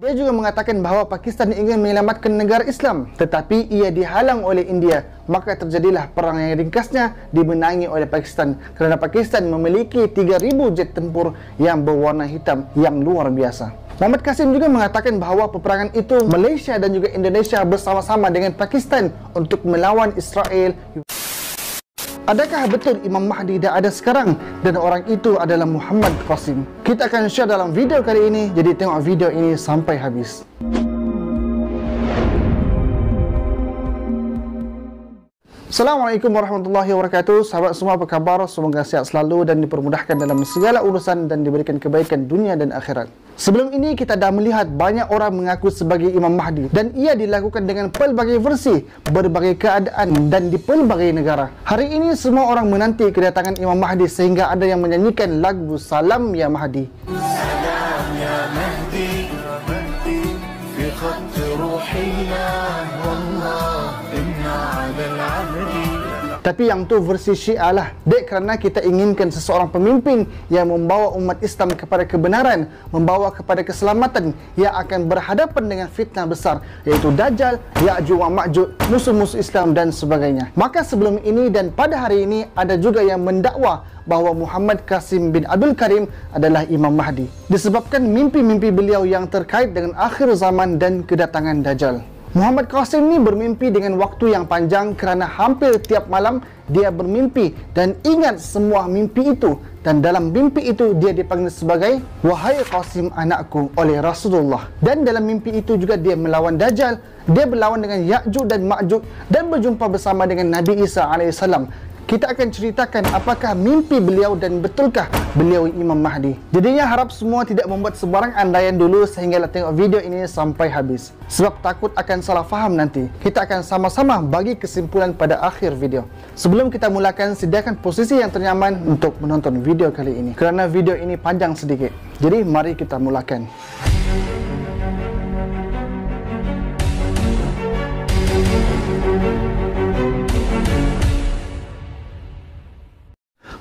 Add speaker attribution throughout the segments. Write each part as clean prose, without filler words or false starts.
Speaker 1: Dia juga mengatakan bahawa Pakistan ingin menyelamatkan negara Islam, tetapi ia dihalang oleh India. Maka terjadilah perang yang ringkasnya dimenangi oleh Pakistan kerana Pakistan memiliki 3,000 jet tempur yang berwarna hitam yang luar biasa. Muhammad Qasim juga mengatakan bahawa peperangan itu Malaysia dan juga Indonesia bersama-sama dengan Pakistan untuk melawan Israel. Adakah betul Imam Mahdi dah ada sekarang dan orang itu adalah Muhammad Qasim? Kita akan share dalam video kali ini, jadi tengok video ini sampai habis. Assalamualaikum warahmatullahi wabarakatuh. Sahabat semua, apa khabar? Semoga sihat selalu dan dipermudahkan dalam segala urusan dan diberikan kebaikan dunia dan akhirat. Sebelum ini kita dah melihat banyak orang mengaku sebagai Imam Mahdi dan ia dilakukan dengan pelbagai versi, berbagai keadaan dan di pelbagai negara. Hari ini semua orang menanti kedatangan Imam Mahdi sehingga ada yang menyanyikan lagu Salam Ya Mahdi. Salam Ya Mahdi, fi khat ruhina wallah inna 'alal 'abdi. Tapi yang tu versi Syiah lah. Dek, kerana kita inginkan seseorang pemimpin yang membawa umat Islam kepada kebenaran, membawa kepada keselamatan, yang akan berhadapan dengan fitnah besar, iaitu Dajjal, Ya'juj wa Ma'juj, musuh-musuh Islam dan sebagainya. Maka sebelum ini dan pada hari ini ada juga yang mendakwa bahawa Muhammad Qasim bin Abdul Karim adalah Imam Mahdi, disebabkan mimpi-mimpi beliau yang terkait dengan akhir zaman dan kedatangan Dajjal. Muhammad Qasim ni bermimpi dengan waktu yang panjang kerana hampir tiap malam dia bermimpi dan ingat semua mimpi itu, dan dalam mimpi itu dia dipanggil sebagai "Wahai Qasim anakku" oleh Rasulullah. Dan dalam mimpi itu juga dia melawan Dajjal, dia berlawan dengan Ya'juj dan Ma'juj dan berjumpa bersama dengan Nabi Isa AS. Kita akan ceritakan apakah mimpi beliau dan betulkah beliau Imam Mahdi. Jadinya harap semua tidak membuat sebarang andaian dulu sehinggalah tengok video ini sampai habis, sebab takut akan salah faham nanti. Kita akan sama-sama bagi kesimpulan pada akhir video. Sebelum kita mulakan, sediakan posisi yang ternyaman untuk menonton video kali ini kerana video ini panjang sedikit. Jadi mari kita mulakan.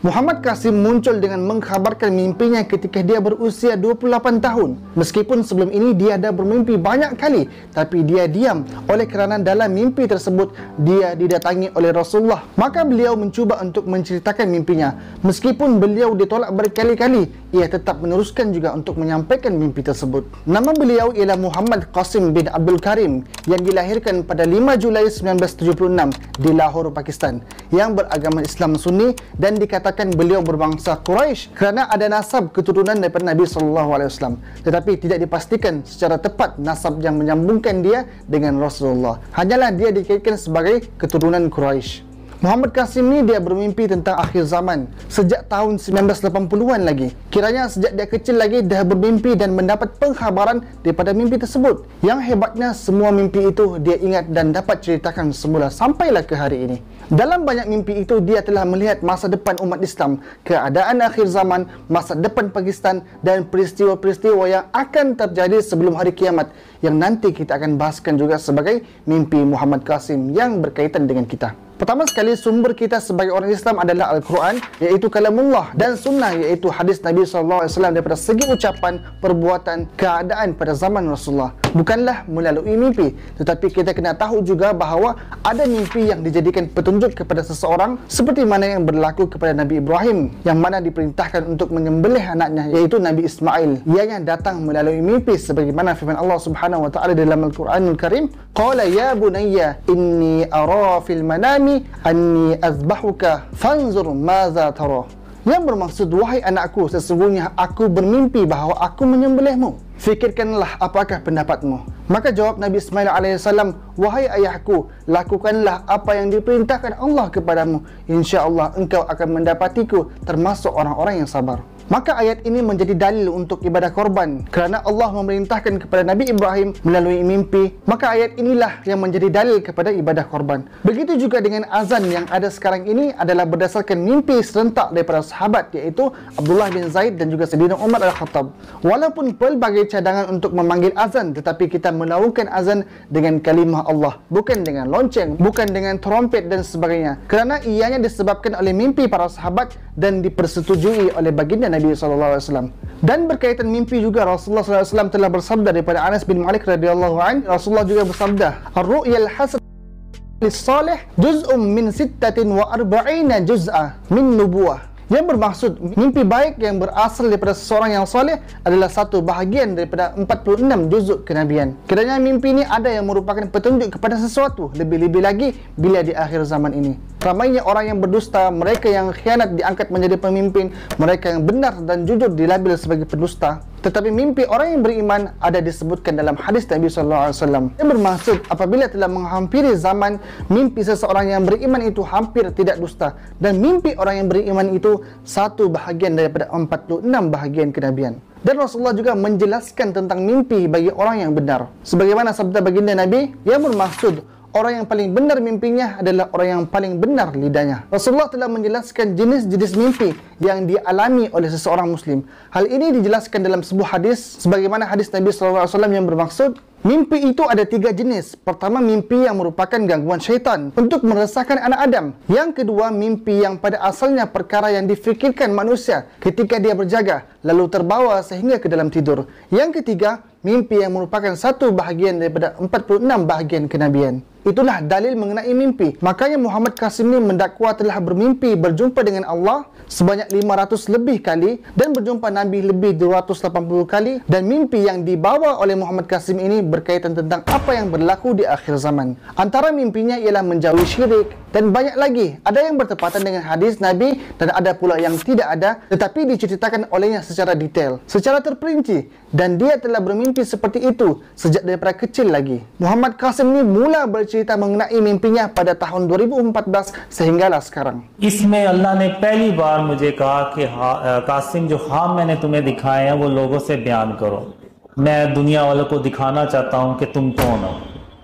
Speaker 1: Muhammad Qasim muncul dengan mengkhabarkan mimpinya ketika dia berusia 28 tahun. Meskipun sebelum ini dia dah bermimpi banyak kali, tapi dia diam oleh kerana dalam mimpi tersebut dia didatangi oleh Rasulullah. Maka beliau mencuba untuk menceritakan mimpinya. Meskipun beliau ditolak berkali-kali, ia tetap meneruskan juga untuk menyampaikan mimpi tersebut. Nama beliau ialah Muhammad Qasim bin Abdul Karim yang dilahirkan pada 5 Julai 1976 di Lahore, Pakistan, yang beragama Islam Sunni dan dikatakan beliau berbangsa Quraisy kerana ada nasab keturunan daripada Nabi SAW, tetapi tidak dipastikan secara tepat nasab yang menyambungkan dia dengan Rasulullah. Hanyalah dia dikaitkan sebagai keturunan Quraisy. Muhammad Qasim ni dia bermimpi tentang akhir zaman sejak tahun 1980-an lagi. Kiranya sejak dia kecil lagi dah bermimpi dan mendapat pengkhabaran daripada mimpi tersebut. Yang hebatnya semua mimpi itu dia ingat dan dapat ceritakan semula sampailah ke hari ini. Dalam banyak mimpi itu dia telah melihat masa depan umat Islam, keadaan akhir zaman, masa depan Pakistan dan peristiwa-peristiwa yang akan terjadi sebelum hari kiamat yang nanti kita akan bahaskan juga sebagai mimpi Muhammad Qasim yang berkaitan dengan kita. Pertama sekali, sumber kita sebagai orang Islam adalah Al-Quran, iaitu kalamullah, dan sunnah, iaitu hadis Nabi SAW daripada segi ucapan, perbuatan, keadaan pada zaman Rasulullah. Bukanlah melalui mimpi, tetapi kita kena tahu juga bahawa ada mimpi yang dijadikan petunjuk kepada seseorang, seperti mana yang berlaku kepada Nabi Ibrahim, yang mana diperintahkan untuk menyembelih anaknya, iaitu Nabi Ismail. Ianya datang melalui mimpi sebagaimana firman Allah Subhanahu wa taala dalam Al-Quranul Karim, qala ya bunayya inni ara fil manami anni azbahuka fanzur maza tara. Yang bermaksud, wahai anakku, sesungguhnya aku bermimpi bahawa aku menyembelihmu. Fikirkanlah apakah pendapatmu. Maka jawab Nabi Ismail AS, wahai ayahku, lakukanlah apa yang diperintahkan Allah kepadamu. InsyaAllah engkau akan mendapatiku termasuk orang-orang yang sabar. Maka ayat ini menjadi dalil untuk ibadah korban kerana Allah memerintahkan kepada Nabi Ibrahim melalui mimpi. Maka ayat inilah yang menjadi dalil kepada ibadah korban. Begitu juga dengan azan yang ada sekarang ini adalah berdasarkan mimpi serentak daripada sahabat, iaitu Abdullah bin Zaid dan juga Sayyidina Umar Al-Khattab. Walaupun pelbagai cadangan untuk memanggil azan, tetapi kita melakukan azan dengan kalimah Allah, bukan dengan lonceng, bukan dengan trompet dan sebagainya, kerana ianya disebabkan oleh mimpi para sahabat dan dipersetujui oleh baginda Nabi Nabi SAW. Dan berkaitan mimpi juga, Rasulullah SAW telah bersabda daripada Anas bin Malik radhiyallahu anhu, Rasulullah juga bersabda, "Ar-ru'yal hasan lis-salih juz'un min 46 juz'a min nubuwah." Yang bermaksud, mimpi baik yang berasal daripada seseorang yang soleh adalah satu bahagian daripada 46 juzuk kenabian. Kiranya mimpi ini ada yang merupakan petunjuk kepada sesuatu, lebih-lebih lagi bila di akhir zaman ini. Ramainya orang yang berdusta, mereka yang khianat diangkat menjadi pemimpin, mereka yang benar dan jujur dilabel sebagai pendusta. Tetapi mimpi orang yang beriman ada disebutkan dalam hadis Nabi SAW. Yang bermaksud, apabila telah menghampiri zaman, mimpi seseorang yang beriman itu hampir tidak dusta. Dan mimpi orang yang beriman itu satu bahagian daripada 46 bahagian kenabian. Dan Rasulullah juga menjelaskan tentang mimpi bagi orang yang benar. Sebagaimana sabda baginda Nabi, yang bermaksud, orang yang paling benar mimpinya adalah orang yang paling benar lidahnya. Rasulullah telah menjelaskan jenis-jenis mimpi yang dialami oleh seseorang Muslim. Hal ini dijelaskan dalam sebuah hadis, sebagaimana hadis Nabi SAW yang bermaksud, mimpi itu ada 3 jenis. Pertama, mimpi yang merupakan gangguan syaitan untuk meresahkan anak Adam. Yang kedua, mimpi yang pada asalnya perkara yang difikirkan manusia ketika dia berjaga, lalu terbawa sehingga ke dalam tidur. Yang ketiga, mimpi yang merupakan satu bahagian daripada 46 bahagian kenabian. Itulah dalil mengenai mimpi. Makanya Muhammad Qasim ni mendakwa telah bermimpi berjumpa dengan Allah sebanyak 500 lebih kali dan berjumpa Nabi lebih 280 kali, dan mimpi yang dibawa oleh Muhammad Qasim ini berkaitan tentang apa yang berlaku di akhir zaman. Antara mimpinya ialah menjauhi syirik dan banyak lagi. Ada yang bertepatan dengan hadis Nabi dan ada pula yang tidak ada, tetapi diceritakan olehnya secara detail, secara terperinci, dan dia telah bermimpi seperti itu sejak daripada kecil lagi. Muhammad Qasim ni mula bercerita mengenai mimpinya pada tahun 2014 sehinggalah sekarang.
Speaker 2: इसमें अल्लाह ने पहली बार मुझे कहा कि कासिम जो ख्वाब मैंने तुम्हें दिखाए हैं वो लोगों से बयान करो, मैं दुनिया वालों को दिखाना चाहता हूं कि तुम कौन हो।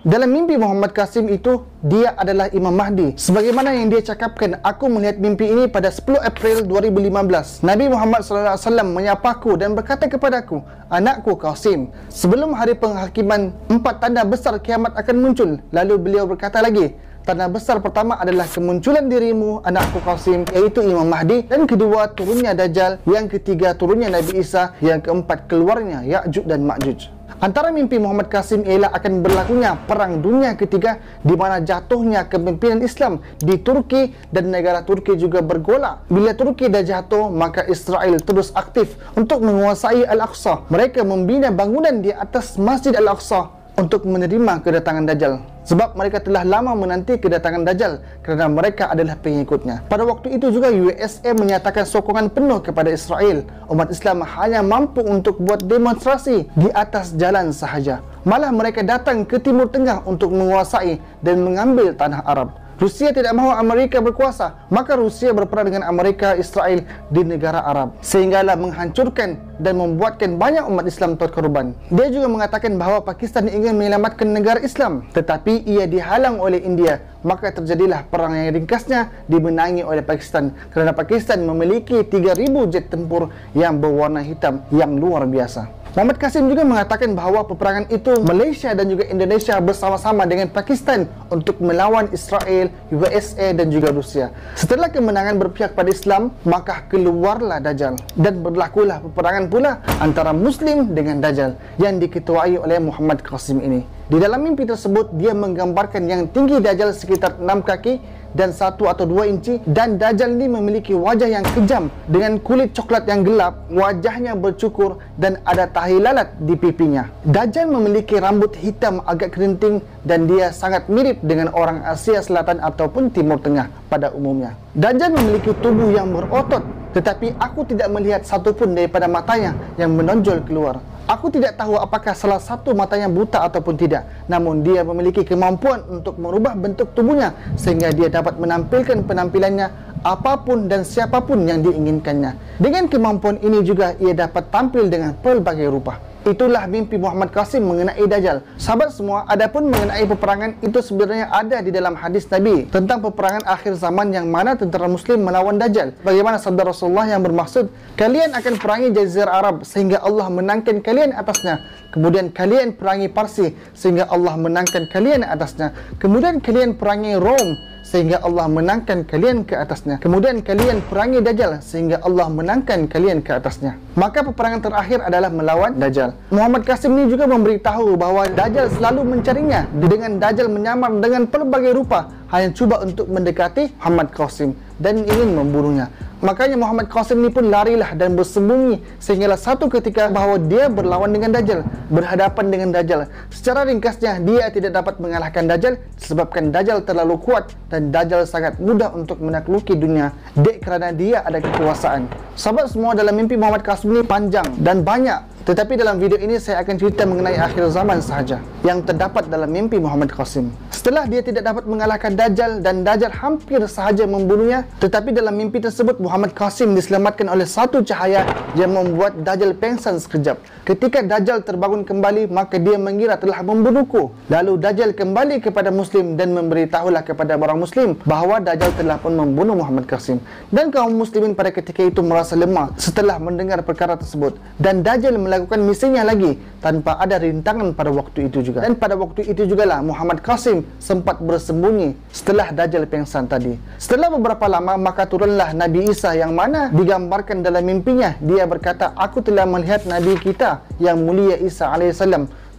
Speaker 1: Dalam mimpi Muhammad Qasim itu, dia adalah Imam Mahdi. Sebagaimana yang dia cakapkan, aku melihat mimpi ini pada 10 April 2015. Nabi Muhammad SAW menyapaku dan berkata kepadaku, anakku Qasim, sebelum hari penghakiman 4 tanda besar kiamat akan muncul. Lalu beliau berkata lagi, tanda besar pertama adalah kemunculan dirimu, anakku Qasim, iaitu Imam Mahdi. Dan kedua, turunnya Dajjal. Yang ketiga, turunnya Nabi Isa. Yang keempat, keluarnya Ya'juj dan Ma'juj. Antara mimpi Muhammad Qasim ialah akan berlakunya Perang Dunia Ketiga, di mana jatuhnya kepimpinan Islam di Turki dan negara Turki juga bergolak. Bila Turki dah jatuh, maka Israel terus aktif untuk menguasai Al-Aqsa. Mereka membina bangunan di atas Masjid Al-Aqsa untuk menerima kedatangan Dajjal. Sebab mereka telah lama menanti kedatangan Dajjal kerana mereka adalah pengikutnya. Pada waktu itu juga USA menyatakan sokongan penuh kepada Israel. Umat Islam hanya mampu untuk buat demonstrasi di atas jalan sahaja. Malah mereka datang ke Timur Tengah untuk menguasai dan mengambil tanah Arab. Rusia tidak mahu Amerika berkuasa, maka Rusia berperang dengan Amerika Israel di negara Arab, sehinggalah menghancurkan dan membuatkan banyak umat Islam terkorban. Dia juga mengatakan bahawa Pakistan ingin menyelamatkan negara Islam, tetapi ia dihalang oleh India. Maka terjadilah perang yang ringkasnya dimenangi oleh Pakistan kerana Pakistan memiliki 3,000 jet tempur yang berwarna hitam yang luar biasa. Muhammad Qasim juga mengatakan bahawa peperangan itu Malaysia dan juga Indonesia bersama-sama dengan Pakistan untuk melawan Israel, USA dan juga Rusia. Setelah kemenangan berpihak pada Islam, maka keluarlah Dajjal dan berlakulah peperangan pula antara Muslim dengan Dajjal yang diketuai oleh Muhammad Qasim ini. Di dalam mimpi tersebut, dia menggambarkan yang tinggi Dajjal sekitar 6 kaki dan 1 atau 2 inci, dan Dajjal ini memiliki wajah yang kejam dengan kulit coklat yang gelap, wajahnya bercukur dan ada tahi lalat di pipinya. Dajjal memiliki rambut hitam agak kerinting dan dia sangat mirip dengan orang Asia Selatan ataupun Timur Tengah pada umumnya. Dajjal memiliki tubuh yang berotot, tetapi aku tidak melihat satupun daripada matanya yang menonjol keluar. Aku tidak tahu apakah salah satu matanya buta ataupun tidak. Namun dia memiliki kemampuan untuk merubah bentuk tubuhnya sehingga dia dapat menampilkan penampilannya apapun dan siapapun yang diinginkannya. Dengan kemampuan ini juga ia dapat tampil dengan pelbagai rupa. Itulah mimpi Muhammad Qasim mengenai Dajjal. Sahabat semua, adapun mengenai peperangan itu sebenarnya ada di dalam hadis Nabi tentang peperangan akhir zaman yang mana tentera Muslim melawan Dajjal. Bagaimana sabda Rasulullah yang bermaksud, kalian akan perangi Jazirah Arab sehingga Allah menangkan kalian atasnya. Kemudian kalian perangi Parsi sehingga Allah menangkan kalian atasnya. Kemudian kalian perangi Rom sehingga Allah menangkan kalian ke atasnya. Kemudian kalian perangi Dajjal sehingga Allah menangkan kalian ke atasnya. Maka peperangan terakhir adalah melawan Dajjal. Muhammad Qasim ni juga memberitahu bahawa Dajjal selalu mencarinya dengan Dajjal menyamar dengan pelbagai rupa, hanya cuba untuk mendekati Muhammad Qasim dan ingin membunuhnya. Makanya Muhammad Qasim ni pun larilah dan bersembunyi sehinggalah satu ketika bahawa dia berlawan dengan Dajjal, berhadapan dengan Dajjal. Secara ringkasnya, dia tidak dapat mengalahkan Dajjal disebabkan Dajjal terlalu kuat dan Dajjal sangat mudah untuk menakluki dunia kerana dia ada kekuasaan. Sahabat semua, dalam mimpi Muhammad Qasim ni panjang dan banyak, tetapi dalam video ini saya akan cerita mengenai akhir zaman sahaja yang terdapat dalam mimpi Muhammad Qasim. Setelah dia tidak dapat mengalahkan Dajjal dan Dajjal hampir sahaja membunuhnya, tetapi dalam mimpi tersebut Muhammad Qasim diselamatkan oleh satu cahaya yang membuat Dajjal pengsan sekejap. Ketika Dajjal terbangun kembali, maka dia mengira telah membunuhku. Lalu Dajjal kembali kepada Muslim dan memberitahulah kepada orang Muslim bahawa Dajjal telah pun membunuh Muhammad Qasim. Dan kaum Muslimin pada ketika itu merasa lemah setelah mendengar perkara tersebut, dan Dajjal melakukan misinya lagi tanpa ada rintangan pada waktu itu juga. Dan pada waktu itu jugalah Muhammad Qasim sempat bersembunyi setelah Dajjal pengsan tadi. Setelah beberapa lama, maka turunlah Nabi Isa yang mana digambarkan dalam mimpinya. Dia berkata, aku telah melihat Nabi kita yang mulia Isa AS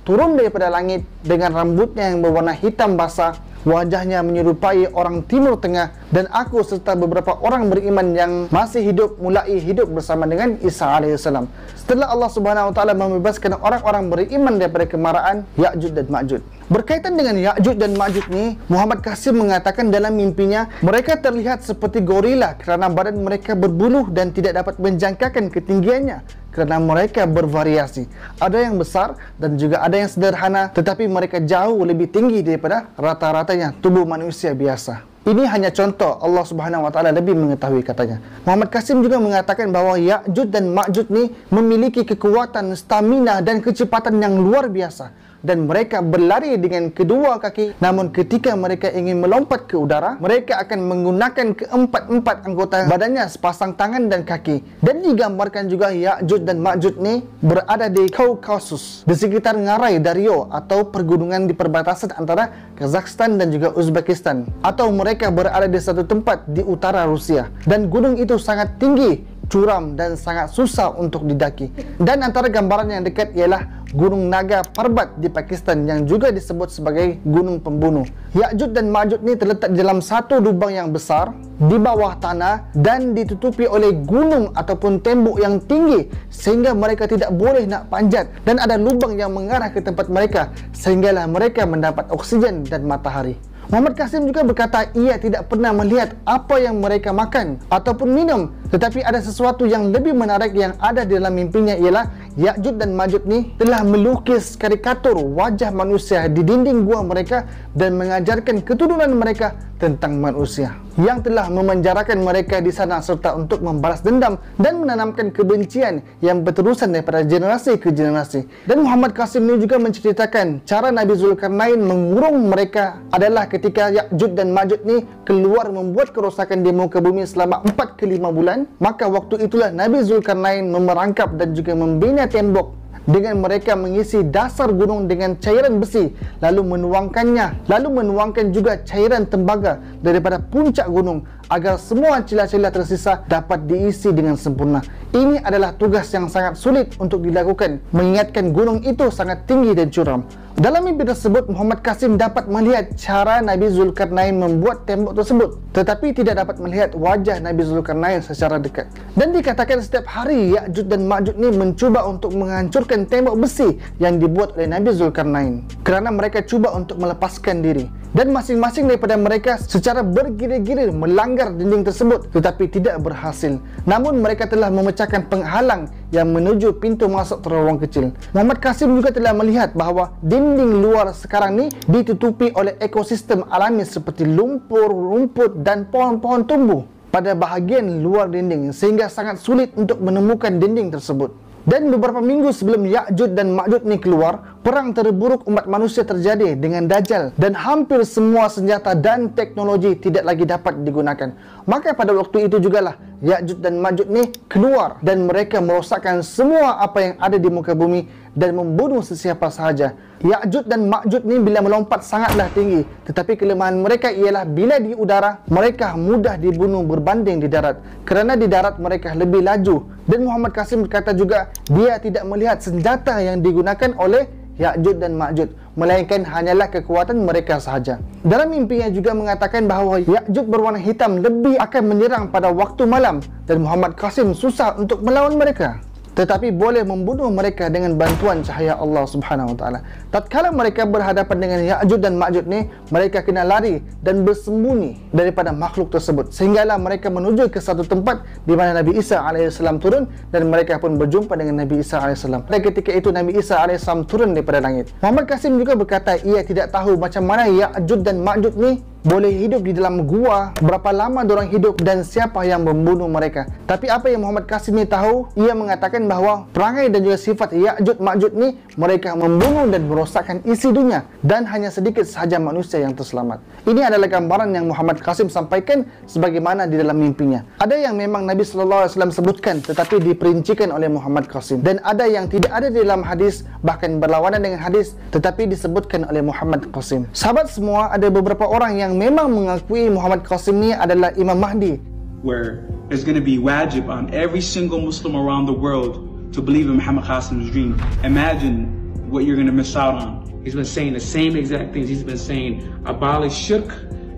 Speaker 1: turun daripada langit dengan rambutnya yang berwarna hitam basah, wajahnya menyerupai orang Timur Tengah, dan aku serta beberapa orang beriman yang masih hidup mulai hidup bersama dengan Isa AS. Setelah Allah Subhanahu Wa Taala membebaskan orang-orang beriman daripada kemarahan Ya'juj dan Ma'juj. Berkaitan dengan Ya'juj dan Ma'juj ni, Muhammad Qasim mengatakan dalam mimpinya, mereka terlihat seperti gorila kerana badan mereka berbulu dan tidak dapat menjangkakan ketinggiannya kerana mereka bervariasi. Ada yang besar dan juga ada yang sederhana, tetapi mereka jauh lebih tinggi daripada rata-ratanya tubuh manusia biasa. Ini hanya contoh, Allah Subhanahu Wa Taala lebih mengetahui, katanya. Muhammad Qasim juga mengatakan bahawa Ya'juj dan Ma'juj ni memiliki kekuatan, stamina dan kecepatan yang luar biasa, dan mereka berlari dengan kedua kaki. Namun ketika mereka ingin melompat ke udara, mereka akan menggunakan keempat-empat anggota badannya, sepasang tangan dan kaki. Dan digambarkan juga Ya'juj dan Ma'juj ni berada di Kaukasus, di sekitar ngarai Dario atau pergunungan di perbatasan antara Kazakhstan dan juga Uzbekistan, atau mereka berada di satu tempat di utara Rusia. Dan gunung itu sangat tinggi, curam dan sangat susah untuk didaki. Dan antara gambaran yang dekat ialah Gunung Naga Parbat di Pakistan yang juga disebut sebagai Gunung Pembunuh. Ya'juj dan Ma'juj ni terletak di dalam satu lubang yang besar di bawah tanah dan ditutupi oleh gunung ataupun tembok yang tinggi sehingga mereka tidak boleh nak panjat, dan ada lubang yang mengarah ke tempat mereka sehinggalah mereka mendapat oksigen dan matahari. Muhammad Qasim juga berkata ia tidak pernah melihat apa yang mereka makan ataupun minum, tetapi ada sesuatu yang lebih menarik yang ada di dalam mimpinya ialah Ya'juj dan Ma'juj ni telah melukis karikatur wajah manusia di dinding gua mereka dan mengajarkan keturunan mereka tentang manusia yang telah memenjarakan mereka di sana, serta untuk membalas dendam dan menanamkan kebencian yang berterusan daripada generasi ke generasi. Dan Muhammad Qasim ni juga menceritakan cara Nabi Zulkarnain mengurung mereka adalah ketika Ya'juj dan Ma'juj ni keluar membuat kerosakan di muka bumi selama 4 ke 5 bulan. Maka waktu itulah Nabi Zulkarnain memerangkap dan juga membina tembok dengan mereka mengisi dasar gunung dengan cairan besi, lalu menuangkan juga cairan tembaga daripada puncak gunung agar semua celah-celah tersisa dapat diisi dengan sempurna. Ini adalah tugas yang sangat sulit untuk dilakukan, mengingatkan gunung itu sangat tinggi dan curam. Dalam mimpi tersebut, Muhammad Qasim dapat melihat cara Nabi Zulkarnain membuat tembok tersebut, tetapi tidak dapat melihat wajah Nabi Zulkarnain secara dekat. Dan dikatakan setiap hari Ya'juj dan Ma'juj ni mencuba untuk menghancurkan tembok besi yang dibuat oleh Nabi Zulkarnain kerana mereka cuba untuk melepaskan diri. Dan masing-masing daripada mereka secara bergilir-gilir melanggar dinding tersebut tetapi tidak berhasil. Namun mereka telah memecahkan penghalang yang menuju pintu masuk terowongan kecil. Muhammad Qasim juga telah melihat bahawa dinding luar sekarang ni ditutupi oleh ekosistem alami seperti lumpur, rumput dan pohon-pohon tumbuh pada bahagian luar dinding sehingga sangat sulit untuk menemukan dinding tersebut. Dan beberapa minggu sebelum Ya'juj dan Ma'juj ni keluar, perang terburuk umat manusia terjadi dengan Dajjal dan hampir semua senjata dan teknologi tidak lagi dapat digunakan. Maka pada waktu itu jugalah Ya'juj dan Ma'juj ni keluar dan mereka merosakkan semua apa yang ada di muka bumi dan membunuh sesiapa sahaja. Ya'juj dan Ma'juj ni bila melompat sangatlah tinggi, tetapi kelemahan mereka ialah bila di udara mereka mudah dibunuh berbanding di darat, kerana di darat mereka lebih laju. Dan Muhammad Qasim berkata juga dia tidak melihat senjata yang digunakan oleh Ya'juj dan Ma'juj, melainkan hanyalah kekuatan mereka sahaja. Dalam mimpinya juga mengatakan bahawa Ya'juj berwarna hitam lebih akan menyerang pada waktu malam dan Muhammad Qasim susah untuk melawan mereka, tetapi boleh membunuh mereka dengan bantuan cahaya Allah Subhanahu Wa Taala. Tatkala mereka berhadapan dengan Ya'juj dan Ma'juj ni, mereka kena lari dan bersembunyi daripada makhluk tersebut, sehinggalah mereka menuju ke satu tempat di mana Nabi Isa AS turun dan mereka pun berjumpa dengan Nabi Isa AS. Dan ketika itu Nabi Isa AS turun daripada langit. Muhammad Qasim juga berkata ia tidak tahu macam mana Ya'juj dan Ma'juj ni boleh hidup di dalam gua, berapa lama diorang hidup dan siapa yang membunuh mereka. Tapi apa yang Muhammad Qasim ni tahu, ia mengatakan bahawa perangai dan juga sifat Ya'juj Ma'juj ni, mereka membunuh dan merosakkan isi dunia dan hanya sedikit sahaja manusia yang terselamat. Ini adalah gambaran yang Muhammad Qasim sampaikan sebagaimana di dalam mimpinya. Ada yang memang Nabi SAW sebutkan tetapi diperincikan oleh Muhammad Qasim, dan ada yang tidak ada di dalam hadis, bahkan berlawanan dengan hadis tetapi disebutkan oleh Muhammad Qasim. Sahabat semua, ada beberapa orang yang memang mengakui Muhammad Qasim ni adalah Imam Mahdi,
Speaker 3: where it's going to be wajib on every single Muslim around the world to believe in Muhammad Qasim's dream. Imagine what you're going to miss out on. He's been saying the same exact things. He's been saying abolish shirk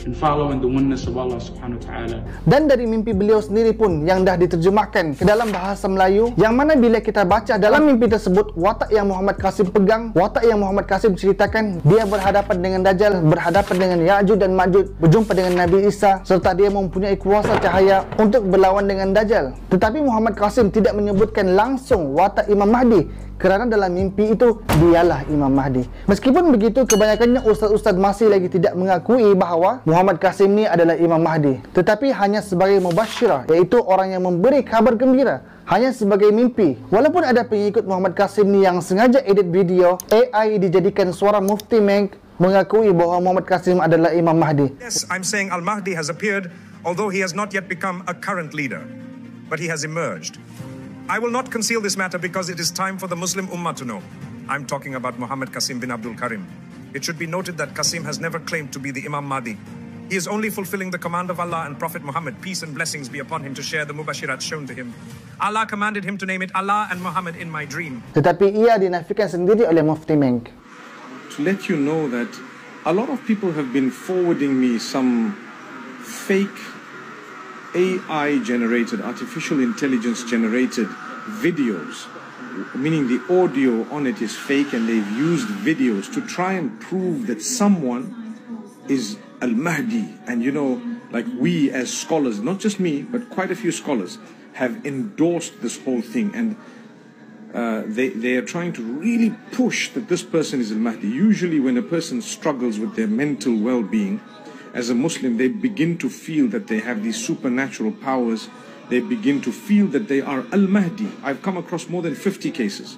Speaker 3: and following the oneness of Allah Subhanahu Wa Taala.
Speaker 1: Dan dari mimpi beliau sendiri pun yang dah diterjemahkan ke dalam bahasa Melayu, yang mana bila kita baca dalam mimpi tersebut, watak yang Muhammad Qasim pegang, watak yang Muhammad Qasim ceritakan, dia berhadapan dengan Dajjal, berhadapan dengan Ya'juj dan Ma'juj, berjumpa dengan Nabi Isa, serta dia mempunyai kuasa cahaya untuk berlawan dengan Dajjal. Tetapi Muhammad Qasim tidak menyebutkan langsung watak Imam Mahdi, kerana dalam mimpi itu dialah Imam Mahdi. Meskipun begitu, kebanyakannya ustaz-ustaz masih lagi tidak mengakui bahawa Muhammad Qasim ni adalah Imam Mahdi, tetapi hanya sebagai mubasyirah, iaitu orang yang memberi kabar gembira, hanya sebagai mimpi. Walaupun ada pengikut Muhammad Qasim ni yang sengaja edit video AI dijadikan suara Mufti Menk mengakui bahawa Muhammad Qasim adalah Imam Mahdi.
Speaker 4: Yes, I'm saying Al-Mahdi has appeared, although he has not yet become a current leader, but he has emerged. I will not conceal this matter because it is time for the Muslim Ummah to know. I'm talking about Muhammad Qasim bin Abdul Karim. It should be noted that Qasim has never claimed to be the Imam Mahdi. He is only fulfilling the command of Allah and Prophet Muhammad, peace and blessings be upon him, to share the mubashirat shown to him. Allah commanded him to name it Allah and Muhammad in my dream.
Speaker 1: Tetapi ia dinafikan sendiri oleh Mufti Menk.
Speaker 5: To let you know that a lot of people have been forwarding me some fake AI generated, artificial intelligence generated videos, meaning the audio on it is fake, and they've used videos to try and prove that someone is Al-Mahdi. And you know, like we as scholars, not just me, but quite a few scholars have endorsed this whole thing, and they are trying to really push that this person is Al-Mahdi. Usually when a person struggles with their mental well-being, as a Muslim, they begin to feel that they have these supernatural powers. They begin to feel that they are Al-Mahdi. I've come across more than 50 cases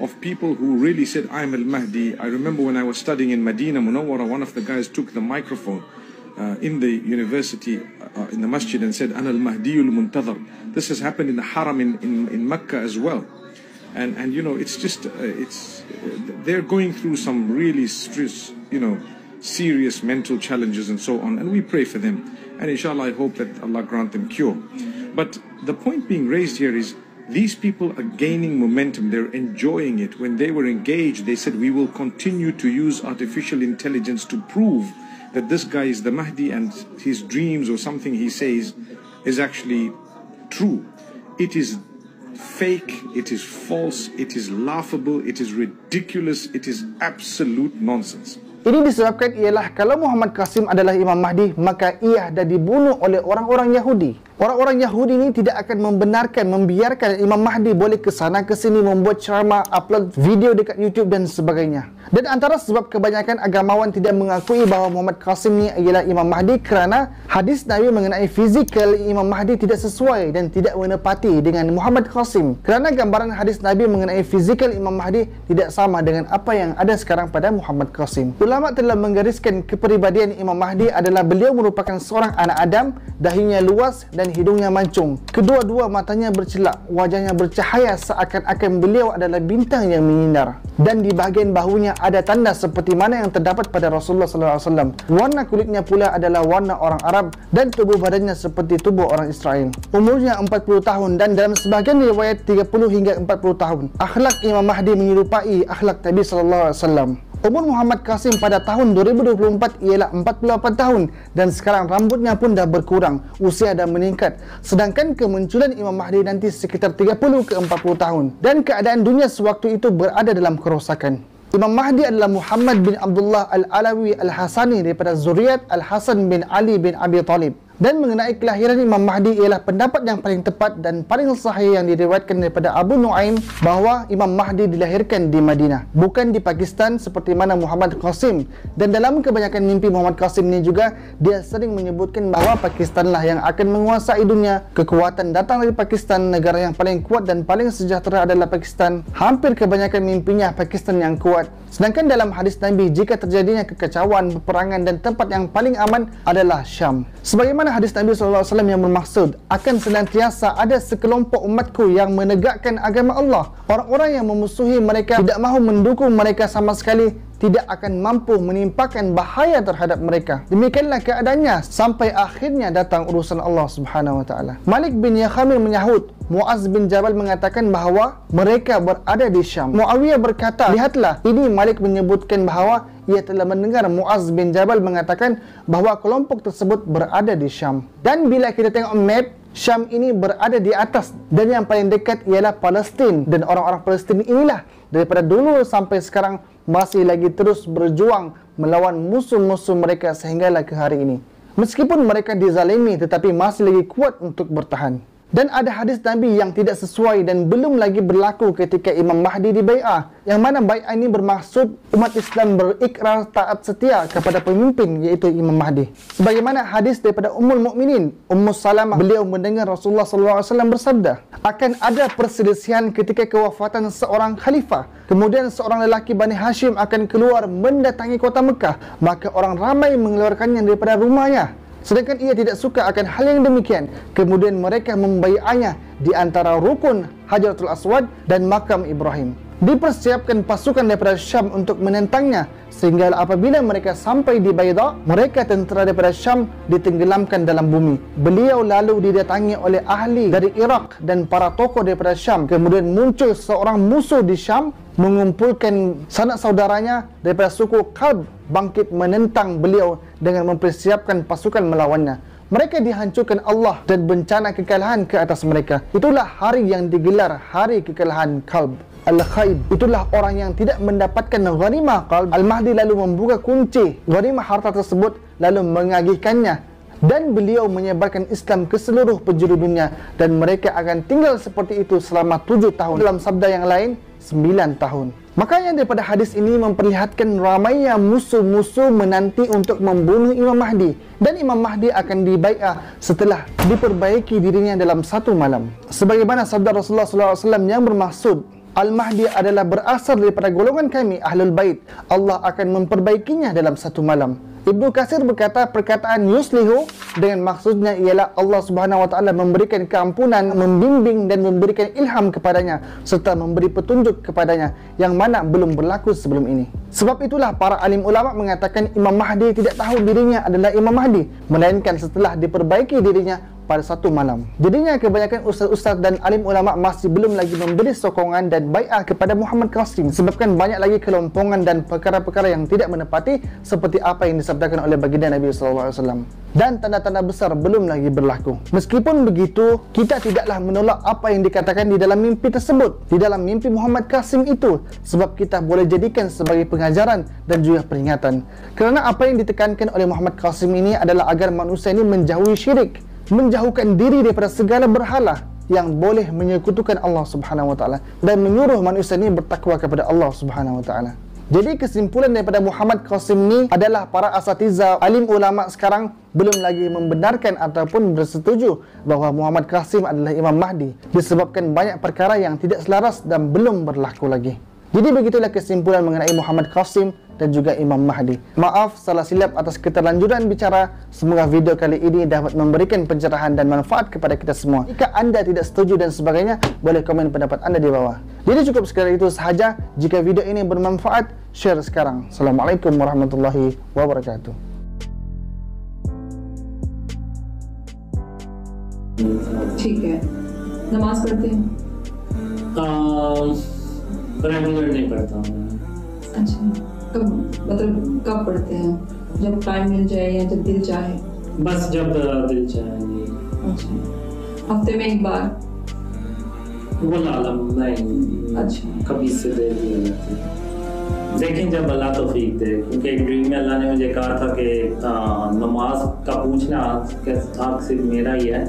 Speaker 5: of people who really said, I'm Al-Mahdi. I remember when I was studying in Medina Munawwara, one of the guys took the microphone in the university, in the masjid, and said, Ana Al-Mahdi al-Muntadhar. This has happened in the Haram in Mecca as well. And you know, it's just, they're going through some really stress, you know, serious mental challenges and so on, and we pray for them, and inshallah I hope that Allah grant them cure. But the point being raised here is these people are gaining momentum, they're enjoying it. When they were engaged, they said we will continue to use artificial intelligence to prove that this guy is the Mahdi and his dreams or something he says is actually true. It is fake, it is false, it is laughable, it is ridiculous, it is absolute nonsense.
Speaker 1: Ini disebabkan ialah kalau Muhammad Qasim adalah Imam Mahdi, maka ia dah dibunuh oleh orang-orang Yahudi. Orang-orang Yahudi ini tidak akan membiarkan Imam Mahdi boleh ke sana ke sini membuat ceramah, upload video dekat YouTube dan sebagainya. Dan antara sebab kebanyakan agamawan tidak mengakui bahawa Muhammad Qasim ni ialah Imam Mahdi kerana hadis Nabi mengenai fizikal Imam Mahdi tidak sesuai dan tidak menepati dengan Muhammad Qasim. Kerana gambaran hadis Nabi mengenai fizikal Imam Mahdi tidak sama dengan apa yang ada sekarang pada Muhammad Qasim. Ulama telah menggariskan kepribadian Imam Mahdi adalah beliau merupakan seorang anak Adam, dahinya luas dan dan hidungnya mancung. Kedua-dua matanya bercelak, wajahnya bercahaya seakan-akan beliau adalah bintang yang menyinar. Dan di bahagian bahunya ada tanda seperti mana yang terdapat pada Rasulullah SAW. Warna kulitnya pula adalah warna orang Arab dan tubuh badannya seperti tubuh orang Israel. Umurnya 40 tahun dan dalam sebahagian riwayat 30 hingga 40 tahun. Akhlak Imam Mahdi menyerupai akhlak Nabi SAW. Umur Muhammad Qasim pada tahun 2024 ialah 48 tahun dan sekarang rambutnya pun dah berkurang, usia dah meningkat. Sedangkan kemunculan Imam Mahdi nanti sekitar 30 ke 40 tahun dan keadaan dunia sewaktu itu berada dalam kerosakan. Imam Mahdi adalah Muhammad bin Abdullah Al-Alawi Al-Hasani daripada zuriat Al-Hasan bin Ali bin Abi Talib. Dan mengenai kelahiran Imam Mahdi ialah pendapat yang paling tepat dan paling sahih yang diriwayatkan daripada Abu Nuaim bahawa Imam Mahdi dilahirkan di Madinah, bukan di Pakistan seperti mana Muhammad Qasim. Dan dalam kebanyakan mimpi Muhammad Qasim ni juga, dia sering menyebutkan bahawa Pakistanlah yang akan menguasai dunia. Kekuatan datang dari Pakistan, negara yang paling kuat dan paling sejahtera adalah Pakistan. Hampir kebanyakan mimpinya Pakistan yang kuat. Sedangkan dalam hadis Nabi, jika terjadinya kekacauan, peperangan dan tempat yang paling aman adalah Syam. Sebagaimana hadis Nabi SAW yang bermaksud, akan senantiasa ada sekelompok umatku yang menegakkan agama Allah. Orang-orang yang memusuhi mereka, tidak mahu mendukung mereka sama sekali, tidak akan mampu menimpakan bahaya terhadap mereka. Demikianlah keadaannya sampai akhirnya datang urusan Allah Subhanahu Wa Taala. Malik bin Yakhamir menyahut, Muaz bin Jabal mengatakan bahawa mereka berada di Syam. Muawiyah berkata, lihatlah, ini Malik menyebutkan bahawa ia telah mendengar Muaz bin Jabal mengatakan bahawa kelompok tersebut berada di Syam. Dan bila kita tengok map, Syam ini berada di atas dan yang paling dekat ialah Palestin. Dan orang-orang Palestin inilah daripada dulu sampai sekarang masih lagi terus berjuang melawan musuh-musuh mereka sehinggalah ke hari ini. Meskipun mereka dizalimi tetapi masih lagi kuat untuk bertahan. Dan ada hadis Nabi yang tidak sesuai dan belum lagi berlaku ketika Imam Mahdi dibai'ah. Yang mana bai'ah ini bermaksud umat Islam berikrar taat setia kepada pemimpin iaitu Imam Mahdi. Sebagaimana hadis daripada Ummul Mukminin, Ummu Salamah, beliau mendengar Rasulullah SAW bersabda, akan ada perselisihan ketika kewafatan seorang khalifah. Kemudian seorang lelaki Bani Hashim akan keluar mendatangi kota Mekah. Maka orang ramai mengeluarkannya daripada rumahnya. Sedangkan ia tidak suka akan hal yang demikian. Kemudian mereka membai'ahnya di antara rukun Hajaratul Aswad dan makam Ibrahim. Dipersiapkan pasukan daripada Syam untuk menentangnya, sehingga apabila mereka sampai di Baida, mereka tentera daripada Syam ditenggelamkan dalam bumi. Beliau lalu didatangi oleh ahli dari Iraq dan para tokoh daripada Syam. Kemudian muncul seorang musuh di Syam mengumpulkan sanak saudaranya daripada suku Kalb bangkit menentang beliau dengan mempersiapkan pasukan melawannya. Mereka dihancurkan Allah dan bencana kekalahan ke atas mereka. Itulah hari yang digelar hari kekalahan Kalb. Al-Khaib, itulah orang yang tidak mendapatkan ghanimah Kalb. Al-Mahdi lalu membuka kunci ghanimah harta tersebut lalu mengagihkannya. Dan beliau menyebarkan Islam ke seluruh penjuru dunia. Dan mereka akan tinggal seperti itu selama 7 tahun. Dalam sabda yang lain, 9 tahun. Makanya daripada hadis ini memperlihatkan ramainya musuh-musuh menanti untuk membunuh Imam Mahdi. Dan Imam Mahdi akan dibai'ah setelah diperbaiki dirinya dalam 1 malam. Sebagaimana sabda Rasulullah SAW yang bermaksud, Al-Mahdi adalah berasal daripada golongan kami, Ahlul Bait. Allah akan memperbaikinya dalam 1 malam. Ibnu Katsir berkata perkataan yuslihu dengan maksudnya ialah Allah Subhanahu Wa Taala memberikan keampunan, membimbing dan memberikan ilham kepadanya serta memberi petunjuk kepadanya yang mana belum berlaku sebelum ini. Sebab itulah para alim ulama mengatakan Imam Mahdi tidak tahu dirinya adalah Imam Mahdi, melainkan setelah diperbaiki dirinya pada 1 malam. Jadinya kebanyakan ustaz-ustaz dan alim ulama masih belum lagi memberi sokongan dan bai'ah kepada Muhammad Qasim, sebabkan banyak lagi kelompongan dan perkara-perkara yang tidak menepati seperti apa yang disabdakan oleh baginda Nabi SAW. Dan tanda-tanda besar belum lagi berlaku. Meskipun begitu, kita tidaklah menolak apa yang dikatakan di dalam mimpi tersebut, di dalam mimpi Muhammad Qasim itu, sebab kita boleh jadikan sebagai pengajaran dan juga peringatan. Kerana apa yang ditekankan oleh Muhammad Qasim ini adalah agar manusia ini menjauhi syirik, menjauhkan diri daripada segala berhala yang boleh menyekutukan Allah Subhanahu Wa Taala dan menyuruh manusia ini bertakwa kepada Allah Subhanahu Wa Taala. Jadi kesimpulan daripada Muhammad Qasim ni adalah para asatiza alim ulama sekarang belum lagi membenarkan ataupun bersetuju bahawa Muhammad Qasim adalah Imam Mahdi disebabkan banyak perkara yang tidak selaras dan belum berlaku lagi. Jadi begitulah kesimpulan mengenai Muhammad Qasim dan juga Imam Mahdi. Maaf salah silap atas keterlanjuran bicara. Semoga video kali ini dapat memberikan pencerahan dan manfaat kepada kita semua. Jika anda tidak setuju dan sebagainya, boleh komen pendapat anda di bawah. Jadi cukup sekadar itu sahaja. Jika video ini bermanfaat, share sekarang. Assalamualaikum warahmatullahi wabarakatuh.
Speaker 6: ठीक है, नमाज पढ़ते हैं?
Speaker 2: रेगुलर नहीं पढ़ता हूँ।
Speaker 6: अच्छा, कब पढ़ते हैं? जब टाइम मिल जाए या जब दिल चाहे?
Speaker 2: बस जब दिल चाहे।
Speaker 6: अच्छा, हफ्ते में एक बार?
Speaker 2: वो आलम नहीं।
Speaker 6: अच्छा,
Speaker 2: कभी से देर लेकिन जब अल्लाह तौफीक दे, क्योंकि एक ड्रीम में अल्लाह ने मुझे कहा था कि नमाज का पूछना हक सिर्फ मेरा ही है,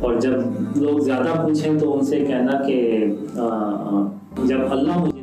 Speaker 2: और जब लोग ज़्यादा पूछें तो उनसे कहना कि जब अल्लाह मुझे